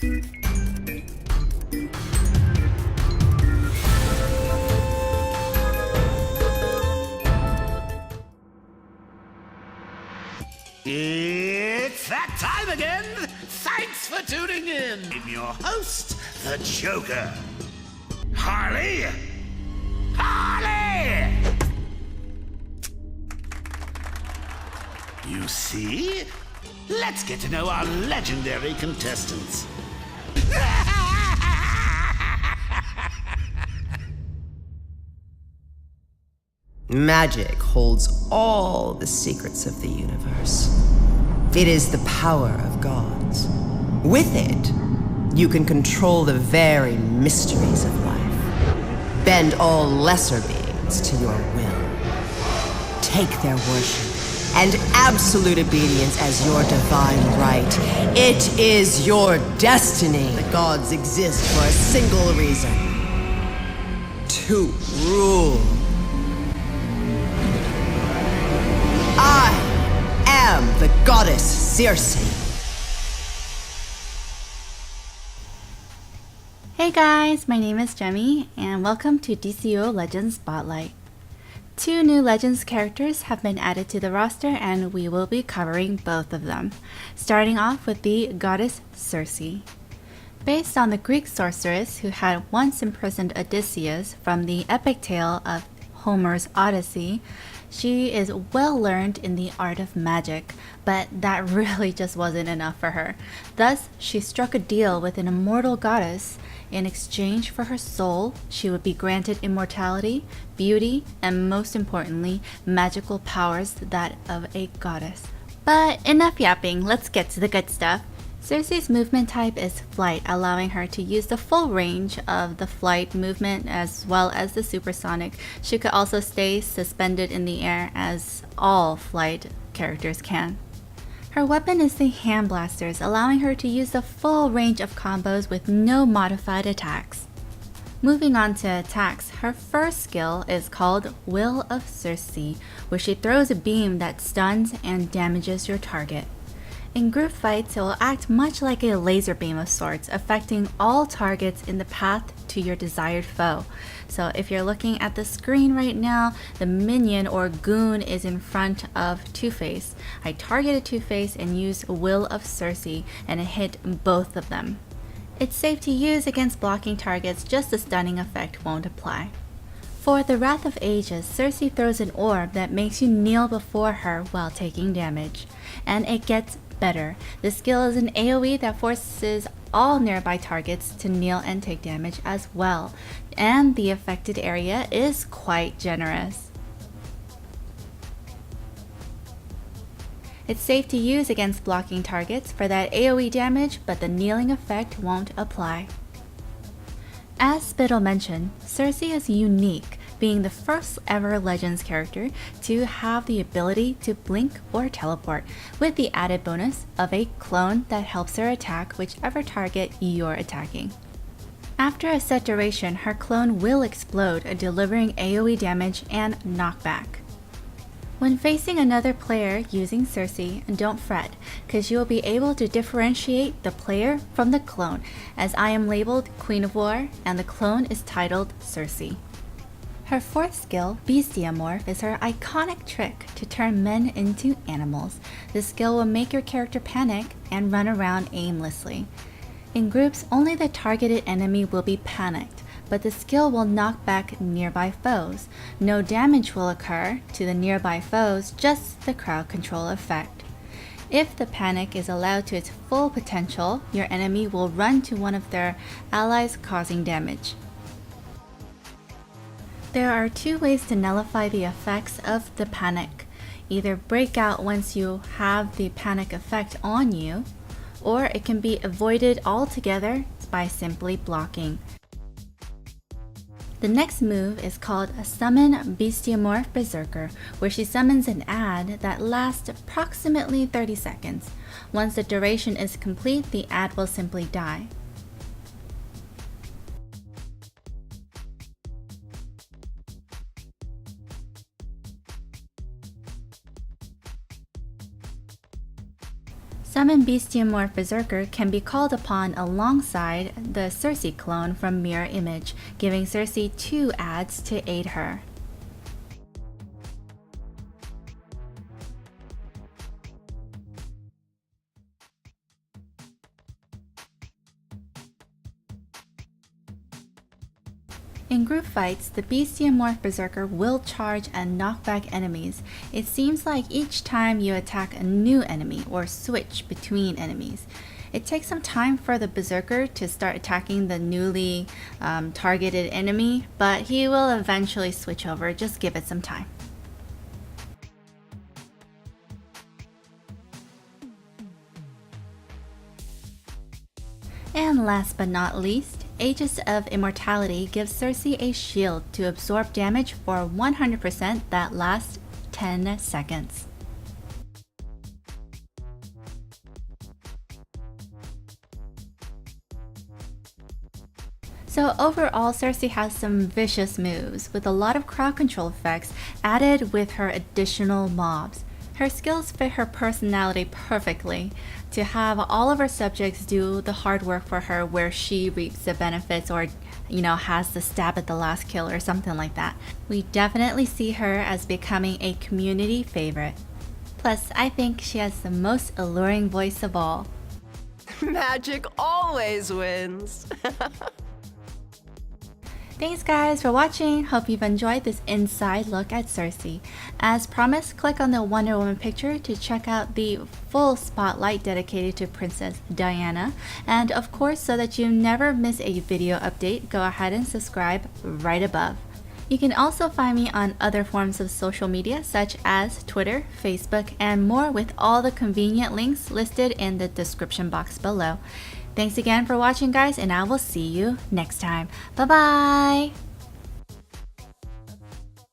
It's that time again! Thanks for tuning in! I'm your host, the Joker. Harley! Harley! You see? Let's get to know our legendary contestants. Magic holds all the secrets of the universe. It is the power of gods. With it, you can control the very mysteries of life. Bend all lesser beings to your will. Take their worship and absolute obedience as your divine right. It is your destiny. The gods exist for a single reason: to rule. I am the goddess Circe. Hey guys, my name is Jemmy, and welcome to DCUO Legends Spotlight. 2 new Legends characters have been added to the roster, and we will be covering both of them, starting off with the goddess Circe. Based on the Greek sorceress who had once imprisoned Odysseus from the epic tale of Homer's Odyssey, she is well learned in the art of magic, but that really just wasn't enough for her. Thus, she struck a deal with an immortal goddess. In exchange for her soul, she would be granted immortality, beauty, and most importantly, magical powers that of a goddess. But enough yapping, let's get to the good stuff. Circe's movement type is flight, allowing her to use the full range of the flight movement as well as the supersonic. She could also stay suspended in the air, as all flight characters can. Her weapon is the hand blasters, allowing her to use the full range of combos with no modified attacks. Moving on to attacks, her first skill is called Will of Circe, where she throws a beam that stuns and damages your target. In group fights, it will act much like a laser beam of sorts, affecting all targets in the path to your desired foe. So if you're looking at the screen right now, the minion or goon is in front of Two-Face. I targeted Two-Face and used Will of Circe, and it hit both of them. It's safe to use against blocking targets, just the stunning effect won't apply. For the Wrath of Ages, Circe throws an orb that makes you kneel before her while taking damage. And it gets better. The skill is an AoE that forces all nearby targets to kneel and take damage as well. And the affected area is quite generous. It's safe to use against blocking targets for that AoE damage, but the kneeling effect won't apply. As Spittle mentioned, Circe is unique, being the first ever Legends character to have the ability to blink or teleport, with the added bonus of a clone that helps her attack whichever target you're attacking. After a set duration, her clone will explode, delivering AoE damage and knockback. When facing another player using Circe, don't fret, because you will be able to differentiate the player from the clone, as I am labeled Queen of War and the clone is titled Circe. Her fourth skill, Bestiamorph, is her iconic trick to turn men into animals. This skill will make your character panic and run around aimlessly. In groups, only the targeted enemy will be panicked, but the skill will knock back nearby foes. No damage will occur to the nearby foes, just the crowd control effect. If the panic is allowed to its full potential, your enemy will run to one of their allies, causing damage. There are 2 ways to nullify the effects of the panic. Either break out once you have the panic effect on you, or it can be avoided altogether by simply blocking. The next move is called a Summon Bestiamorph Berserker, where she summons an ad that lasts approximately 30 seconds. Once the duration is complete, the ad will simply die. Summon Bestiamorph Berserker can be called upon alongside the Circe clone from Mirror Image, giving Circe 2 adds to aid her. In group fights, the Bestiamorph Berserker will charge and knock back enemies. It seems like each time you attack a new enemy or switch between enemies. It takes some time for the Berserker to start attacking the newly targeted enemy, but he will eventually switch over. Just give it some time. And last but not least, Aegis of Immortality gives Circe a shield to absorb damage for 100% that lasts 10 seconds. So overall, Circe has some vicious moves, with a lot of crowd control effects added with her additional mobs. Her skills fit her personality perfectly to have all of her subjects do the hard work for her where she reaps the benefits or, has the stab at the last kill or something like that. We definitely see her as becoming a community favorite. Plus, I think she has the most alluring voice of all. Magic always wins. Thanks guys for watching. Hope you've enjoyed this inside look at Circe. As promised, click on the Wonder Woman picture to check out the full spotlight dedicated to Princess Diana. And of course, so that you never miss a video update, go ahead and subscribe right above. You can also find me on other forms of social media such as Twitter, Facebook, and more, with all the convenient links listed in the description box below. Thanks again for watching guys, and I will see you next time. Bye bye!